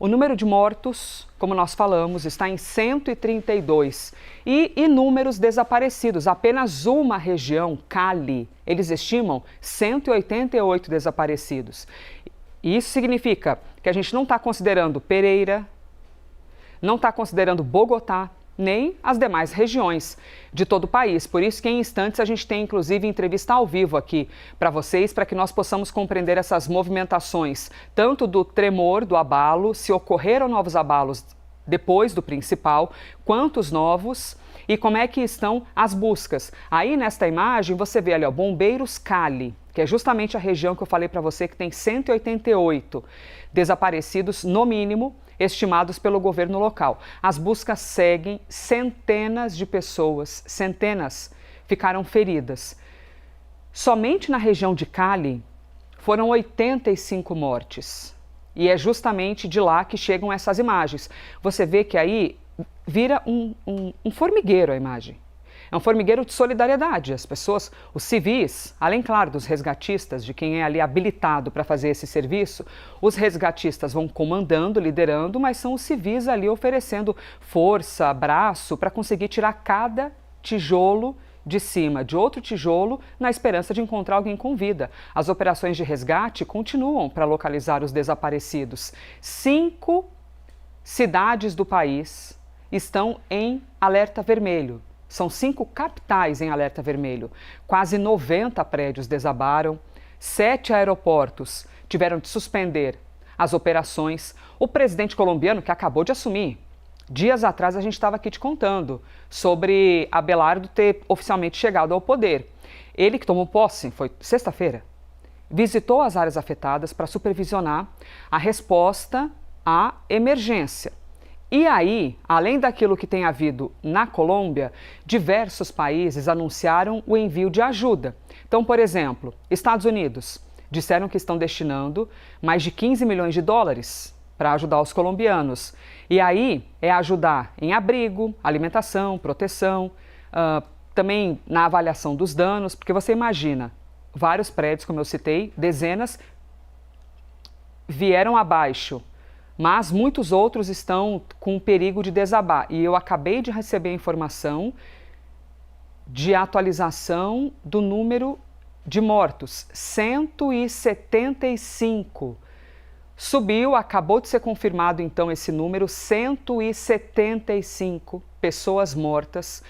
O número de mortos, como nós falamos, está em 132 e inúmeros desaparecidos. Apenas uma região, Cali, eles estimam 188 desaparecidos. Isso significa que a gente não está considerando Pereira, não está considerando Bogotá, nem as demais regiões de todo o país. Por isso que em instantes a gente tem inclusive entrevista ao vivo aqui para vocês, para que nós possamos compreender essas movimentações, tanto do tremor, do abalo, se ocorreram novos abalos depois do principal, quantos novos e como é que estão as buscas. Aí nesta imagem você vê ali, ó, Bombeiros Cali, que é justamente a região que eu falei para você que tem 188 desaparecidos no mínimo, estimados pelo governo local. As buscas seguem, centenas de pessoas, centenas, ficaram feridas. Somente na região de Cali foram 85 mortes. E é justamente de lá que chegam essas imagens. Você vê que aí vira um formigueiro a imagem. É um formigueiro de solidariedade. As pessoas, os civis, além, claro, dos resgatistas, de quem é ali habilitado para fazer esse serviço, os resgatistas vão comandando, liderando, mas são os civis ali oferecendo força, braço, para conseguir tirar cada tijolo de cima de outro tijolo, na esperança de encontrar alguém com vida. As operações de resgate continuam para localizar os desaparecidos. 5 cidades do país estão em alerta vermelho. São 5 capitais em alerta vermelho. Quase 90 prédios desabaram, 7 aeroportos tiveram de suspender as operações. O presidente colombiano, que acabou de assumir, dias atrás a gente estava aqui te contando sobre Abelardo ter oficialmente chegado ao poder. Ele que tomou posse, foi sexta-feira, visitou as áreas afetadas para supervisionar a resposta à emergência. E aí, além daquilo que tem havido na Colômbia, diversos países anunciaram o envio de ajuda. Então, por exemplo, Estados Unidos disseram que estão destinando mais de 15 milhões de dólares para ajudar os colombianos. E aí é ajudar em abrigo, alimentação, proteção, também na avaliação dos danos, porque você imagina, vários prédios, como eu citei, dezenas vieram abaixo, mas muitos outros estão com perigo de desabar. E eu acabei de receber a informação de atualização do número de mortos, 175. Subiu, acabou de ser confirmado então esse número, 175 pessoas mortas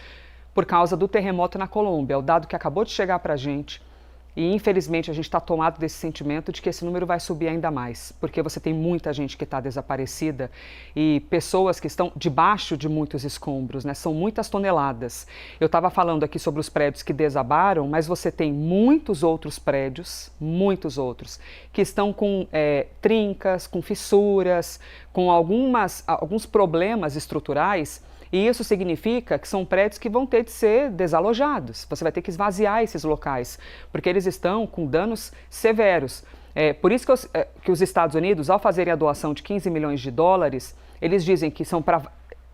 por causa do terremoto na Colômbia. É o dado que acabou de chegar para a gente. E infelizmente a gente está tomado desse sentimento de que esse número vai subir ainda mais, porque você tem muita gente que está desaparecida e pessoas que estão debaixo de muitos escombros, né? São muitas toneladas. Eu estava falando aqui sobre os prédios que desabaram, mas você tem muitos outros prédios, muitos outros, que estão com trincas, com fissuras, com alguns problemas estruturais. E isso significa que são prédios que vão ter de ser desalojados. Você vai ter que esvaziar esses locais, porque eles estão com danos severos. Por isso que os Estados Unidos, ao fazerem a doação de 15 milhões de dólares, eles dizem que são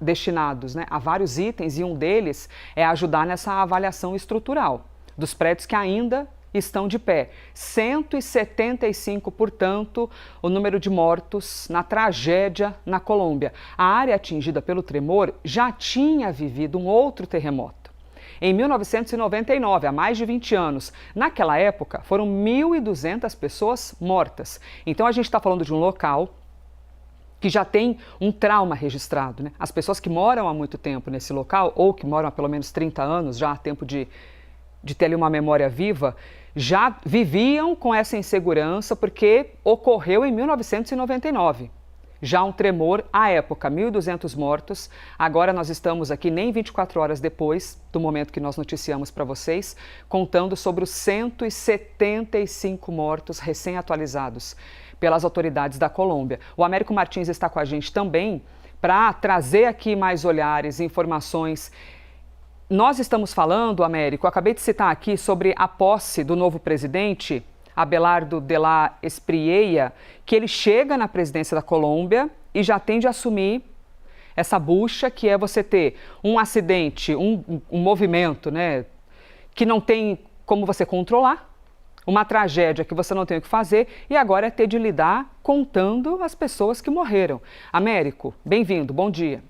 destinados, né, a vários itens, e um deles é ajudar nessa avaliação estrutural dos prédios que ainda estão de pé. 175, portanto, o número de mortos na tragédia na Colômbia. A área atingida pelo tremor já tinha vivido um outro terremoto. Em 1999, há mais de 20 anos. Naquela época, foram 1.200 pessoas mortas. Então, a gente está falando de um local que já tem um trauma registrado, né? As pessoas que moram há muito tempo nesse local, ou que moram há pelo menos 30 anos, já há tempo de ter ali uma memória viva, já viviam com essa insegurança porque ocorreu em 1999. Já um tremor à época, 1.200 mortos. Agora nós estamos aqui nem 24 horas depois do momento que nós noticiamos para vocês, contando sobre os 175 mortos recém-atualizados pelas autoridades da Colômbia. O Américo Martins está com a gente também para trazer aqui mais olhares, informações. Nós estamos falando, Américo, eu acabei de citar aqui sobre a posse do novo presidente, Abelardo de la Espriella, que ele chega na presidência da Colômbia e já tem de assumir essa bucha, que é você ter um acidente, um movimento, né, que não tem como você controlar, Uma tragédia que você não tem o que fazer e agora é ter de lidar contando as pessoas que morreram. Américo, bem-vindo, bom dia.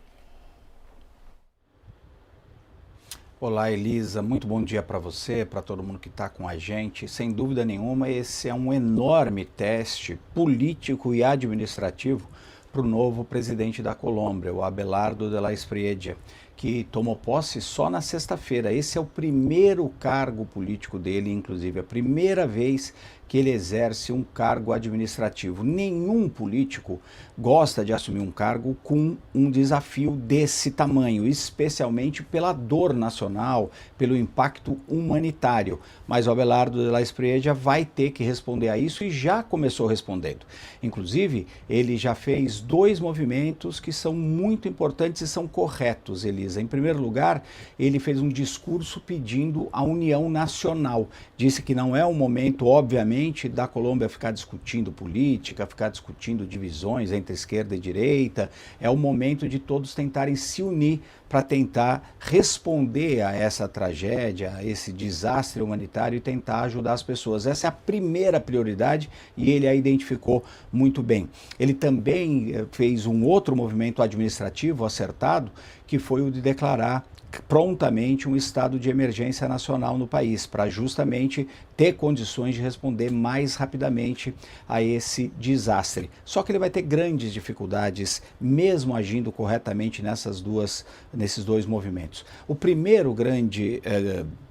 Olá, Elisa, muito bom dia para você, para todo mundo que está com a gente. Sem dúvida nenhuma, esse é um enorme teste político e administrativo para o novo presidente da Colômbia, o Abelardo de la Espriella, que tomou posse só na sexta-feira. Esse é o primeiro cargo político dele, inclusive, a primeira vez que ele exerce um cargo administrativo. Nenhum político gosta de assumir um cargo com um desafio desse tamanho, especialmente pela dor nacional, pelo impacto humanitário. Mas o Abelardo de la Espriella vai ter que responder a isso e já começou respondendo. Inclusive, ele já fez dois movimentos que são muito importantes e são corretos, Elisa. Em primeiro lugar, ele fez um discurso pedindo a união nacional. Disse que não é um momento, obviamente, da Colômbia ficar discutindo política, ficar discutindo divisões entre esquerda e direita. É o momento de todos tentarem se unir para tentar responder a essa tragédia, a esse desastre humanitário e tentar ajudar as pessoas. Essa é a primeira prioridade e ele a identificou muito bem. Ele também fez um outro movimento administrativo acertado, que foi o de declarar prontamente um estado de emergência nacional no país, para justamente ter condições de responder mais rapidamente a esse desastre. Só que ele vai ter grandes dificuldades, mesmo agindo corretamente nesses dois movimentos. O primeiro grande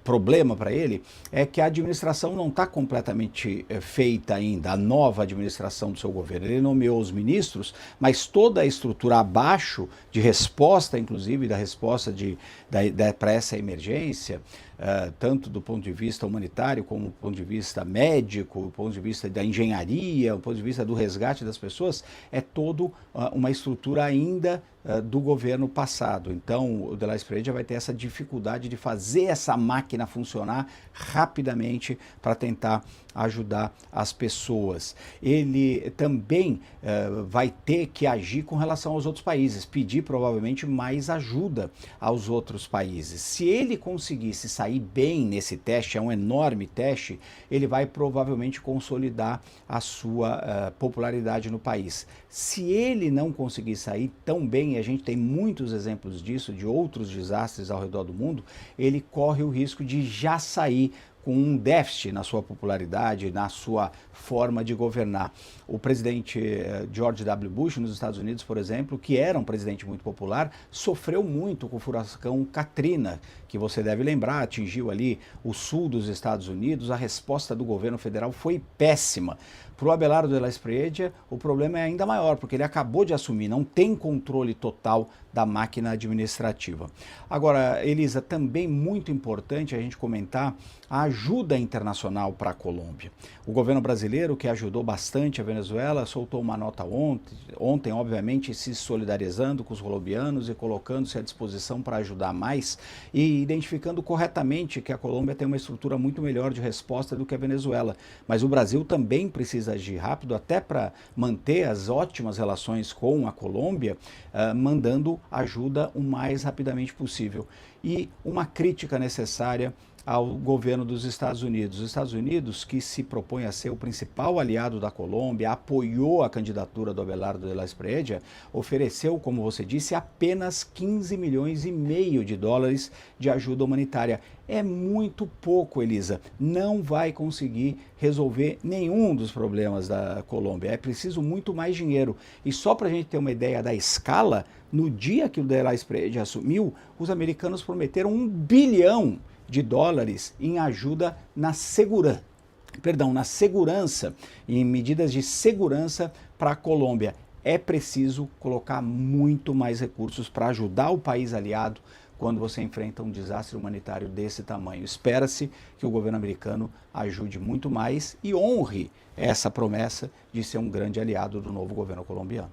problema para ele é que a administração não está completamente feita ainda, a nova administração do seu governo. Ele nomeou os ministros, mas toda a estrutura abaixo de resposta, inclusive da resposta para essa emergência, tanto do ponto de vista humanitário como do ponto de vista médico, do ponto de vista da engenharia, do ponto de vista do resgate das pessoas, é toda uma estrutura ainda do governo passado. Então, o de la Espriella vai ter essa dificuldade de fazer essa máquina funcionar rapidamente para tentar ajudar as pessoas. Ele também vai ter que agir com relação aos outros países, pedir provavelmente mais ajuda aos outros países. Se ele conseguisse sair bem nesse teste, é um enorme teste, ele vai provavelmente consolidar a sua popularidade no país. Se ele não conseguir sair tão bem, e a gente tem muitos exemplos disso, de outros desastres ao redor do mundo, ele corre o risco de já sair com um déficit na sua popularidade, na sua forma de governar. O presidente George W. Bush, nos Estados Unidos, por exemplo, que era um presidente muito popular, sofreu muito com o furacão Katrina, que você deve lembrar, atingiu ali o sul dos Estados Unidos. A resposta do governo federal foi péssima. Para o Abelardo de la Espriella, o problema é ainda maior, porque ele acabou de assumir, não tem controle total da máquina administrativa. Agora, Elisa, também muito importante a gente comentar a ajuda internacional para a Colômbia. O governo brasileiro, que ajudou bastante a Venezuela, soltou uma nota ontem, obviamente, se solidarizando com os colombianos e colocando-se à disposição para ajudar mais e identificando corretamente que a Colômbia tem uma estrutura muito melhor de resposta do que a Venezuela. Mas o Brasil também precisa agir rápido, até para manter as ótimas relações com a Colômbia, mandando ajuda o mais rapidamente possível. E uma crítica necessária ao governo dos Estados Unidos. Os Estados Unidos, que se propõe a ser o principal aliado da Colômbia, apoiou a candidatura do Abelardo de la Espriella, ofereceu, como você disse, apenas 15 milhões e meio de dólares de ajuda humanitária. É muito pouco, Elisa. Não vai conseguir resolver nenhum dos problemas da Colômbia. É preciso muito mais dinheiro. E só para a gente ter uma ideia da escala, no dia que o de la Espriella assumiu, os americanos prometeram $1 bilhão em ajuda na segurança, em medidas de segurança para a Colômbia. É preciso colocar muito mais recursos para ajudar o país aliado quando você enfrenta um desastre humanitário desse tamanho. Espera-se que o governo americano ajude muito mais e honre essa promessa de ser um grande aliado do novo governo colombiano.